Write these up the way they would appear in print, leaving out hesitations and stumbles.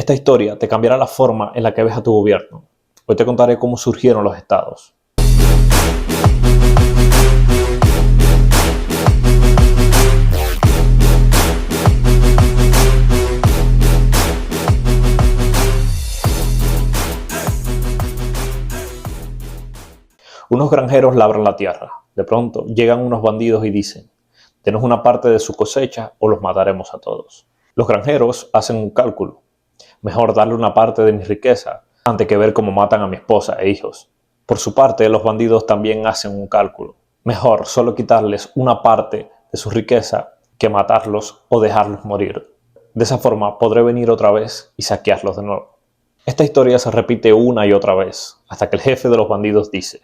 Esta historia te cambiará la forma en la que ves a tu gobierno. Hoy te contaré cómo surgieron los estados. Unos granjeros labran la tierra. De pronto llegan unos bandidos y dicen: denos una parte de su cosecha o los mataremos a todos. Los granjeros hacen un cálculo. Mejor darle una parte de mi riqueza antes que ver cómo matan a mi esposa e hijos. Por su parte, los bandidos también hacen un cálculo. Mejor solo quitarles una parte de su riqueza que matarlos o dejarlos morir. De esa forma podré venir otra vez y saquearlos de nuevo. Esta historia se repite una y otra vez hasta que el jefe de los bandidos dice: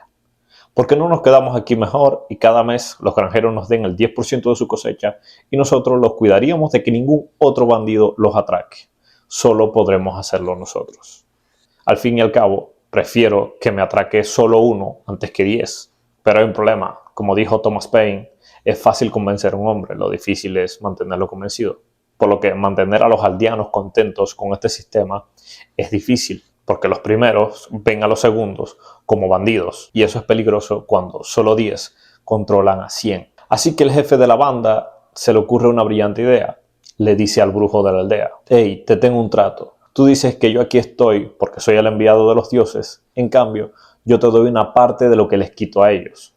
¿por qué no nos quedamos aquí mejor y cada mes los granjeros nos den el 10% de su cosecha y nosotros los cuidaríamos de que ningún otro bandido los atraque? Solo podremos hacerlo nosotros. Al fin y al cabo, prefiero que me atraque solo uno antes que 10. Pero hay un problema. Como dijo Thomas Paine, es fácil convencer a un hombre, lo difícil es mantenerlo convencido. Por lo que mantener a los aldeanos contentos con este sistema es difícil, porque los primeros ven a los segundos como bandidos, y eso es peligroso cuando solo 10 controlan a 100. Así que el jefe de la banda se le ocurre una brillante idea. Le dice al brujo de la aldea: hey, te tengo un trato. Tú dices que yo aquí estoy porque soy el enviado de los dioses. En cambio, yo te doy una parte de lo que les quito a ellos.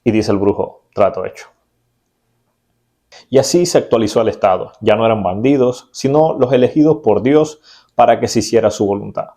Y dice el brujo: trato hecho. Y así se actualizó el estado. Ya no eran bandidos, sino los elegidos por Dios para que se hiciera su voluntad.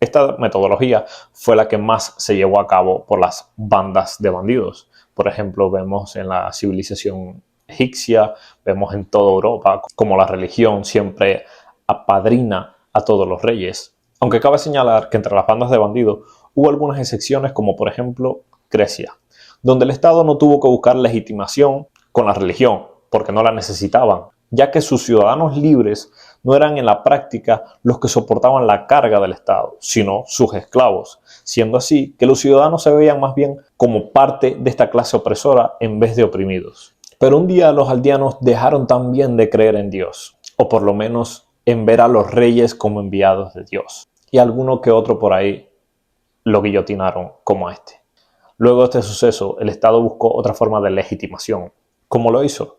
Esta metodología fue la que más se llevó a cabo por las bandas de bandidos. Por ejemplo, vemos en la civilización egipcia, vemos en toda Europa como la religión siempre apadrina a todos los reyes. Aunque cabe señalar que entre las bandas de bandidos hubo algunas excepciones, como por ejemplo Grecia, donde el Estado no tuvo que buscar legitimación con la religión porque no la necesitaban, ya que sus ciudadanos libres no eran en la práctica los que soportaban la carga del Estado, sino sus esclavos, siendo así que los ciudadanos se veían más bien como parte de esta clase opresora en vez de oprimidos. Pero un día los aldeanos dejaron también de creer en Dios, o por lo menos en ver a los reyes como enviados de Dios, y alguno que otro por ahí lo guillotinaron como este. Luego de este suceso, el Estado buscó otra forma de legitimación. ¿Cómo lo hizo?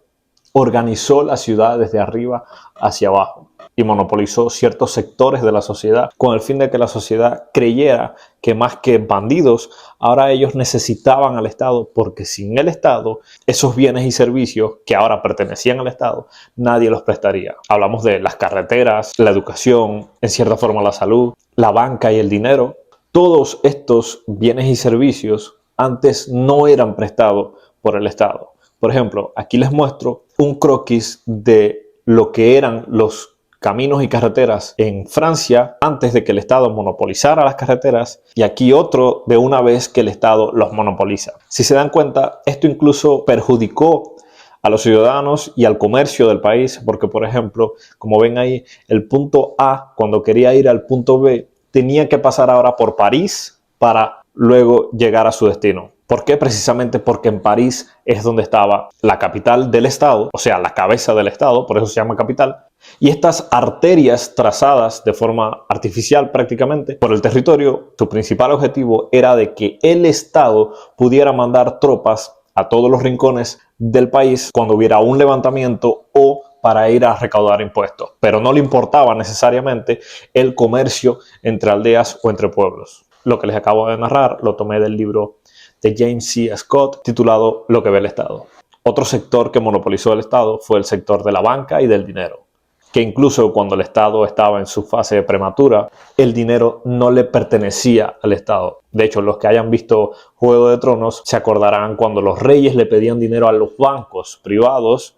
Organizó la ciudad desde arriba hacia abajo y monopolizó ciertos sectores de la sociedad con el fin de que la sociedad creyera que más que bandidos, ahora ellos necesitaban al Estado, porque sin el Estado, esos bienes y servicios que ahora pertenecían al Estado, nadie los prestaría. Hablamos de las carreteras, la educación, en cierta forma la salud, la banca y el dinero. Todos estos bienes y servicios antes no eran prestados por el Estado. Por ejemplo, aquí les muestro un croquis de lo que eran los caminos y carreteras en Francia antes de que el Estado monopolizara las carreteras, y aquí otro de una vez que el Estado los monopoliza. Si se dan cuenta, esto incluso perjudicó a los ciudadanos y al comercio del país, porque por ejemplo, como ven ahí, el punto A, cuando quería ir al punto B, tenía que pasar ahora por París para luego llegar a su destino. ¿Por qué? Precisamente porque en París es donde estaba la capital del Estado, o sea, la cabeza del Estado, por eso se llama capital. Y estas arterias trazadas de forma artificial prácticamente por el territorio, su principal objetivo era de que el Estado pudiera mandar tropas a todos los rincones del país cuando hubiera un levantamiento o para ir a recaudar impuestos. Pero no le importaba necesariamente el comercio entre aldeas o entre pueblos. Lo que les acabo de narrar lo tomé del libro de James C. Scott titulado Lo que ve el Estado. Otro sector que monopolizó el Estado fue el sector de la banca y del dinero, que incluso cuando el Estado estaba en su fase prematura, el dinero no le pertenecía al Estado. De hecho, los que hayan visto Juego de Tronos se acordarán cuando los reyes le pedían dinero a los bancos privados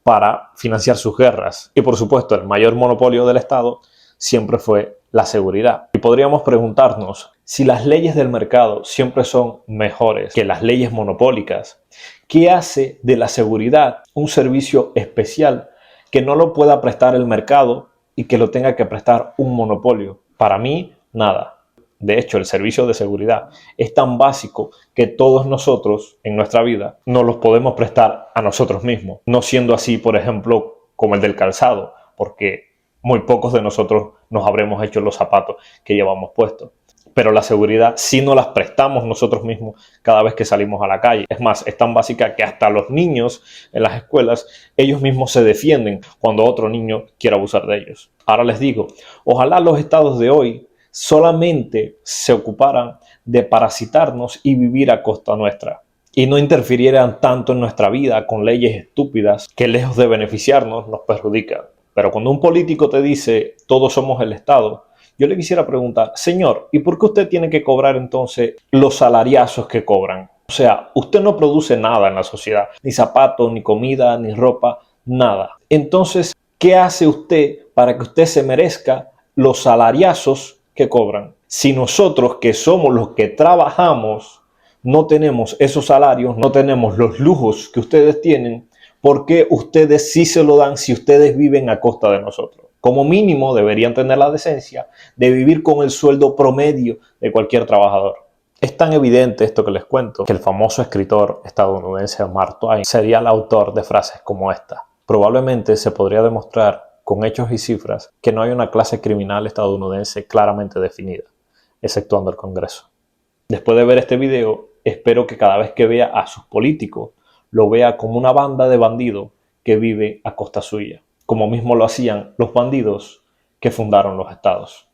para financiar sus guerras. Y por supuesto, el mayor monopolio del Estado siempre fue la seguridad. Y podríamos preguntarnos, si las leyes del mercado siempre son mejores que las leyes monopólicas, ¿qué hace de la seguridad un servicio especial que no lo pueda prestar el mercado y que lo tenga que prestar un monopolio? Para mí, nada. De hecho, el servicio de seguridad es tan básico que todos nosotros en nuestra vida nos los podemos prestar a nosotros mismos. No siendo así, por ejemplo, como el del calzado, porque muy pocos de nosotros nos habremos hecho los zapatos que llevamos puestos. Pero la seguridad sí nos las prestamos nosotros mismos cada vez que salimos a la calle. Es más, es tan básica que hasta los niños en las escuelas, ellos mismos se defienden cuando otro niño quiere abusar de ellos. Ahora les digo, ojalá los estados de hoy solamente se ocuparan de parasitarnos y vivir a costa nuestra, y no interfirieran tanto en nuestra vida con leyes estúpidas que, lejos de beneficiarnos, nos perjudican. Pero cuando un político te dice todos somos el Estado, yo le quisiera preguntar, señor, ¿y por qué usted tiene que cobrar entonces los salariazos que cobran? O sea, usted no produce nada en la sociedad, ni zapatos, ni comida, ni ropa, nada. Entonces, ¿qué hace usted para que usted se merezca los salariazos que cobran? Si nosotros, que somos los que trabajamos, no tenemos esos salarios, no tenemos los lujos que ustedes tienen, ¿por qué ustedes sí se lo dan si ustedes viven a costa de nosotros? Como mínimo deberían tener la decencia de vivir con el sueldo promedio de cualquier trabajador. Es tan evidente esto que les cuento que el famoso escritor estadounidense Mark Twain sería el autor de frases como esta. Probablemente se podría demostrar con hechos y cifras que no hay una clase criminal estadounidense claramente definida, exceptuando el Congreso. Después de ver este video, espero que cada vez que vea a sus políticos, lo vea como una banda de bandidos que vive a costa suya, como mismo lo hacían los bandidos que fundaron los estados.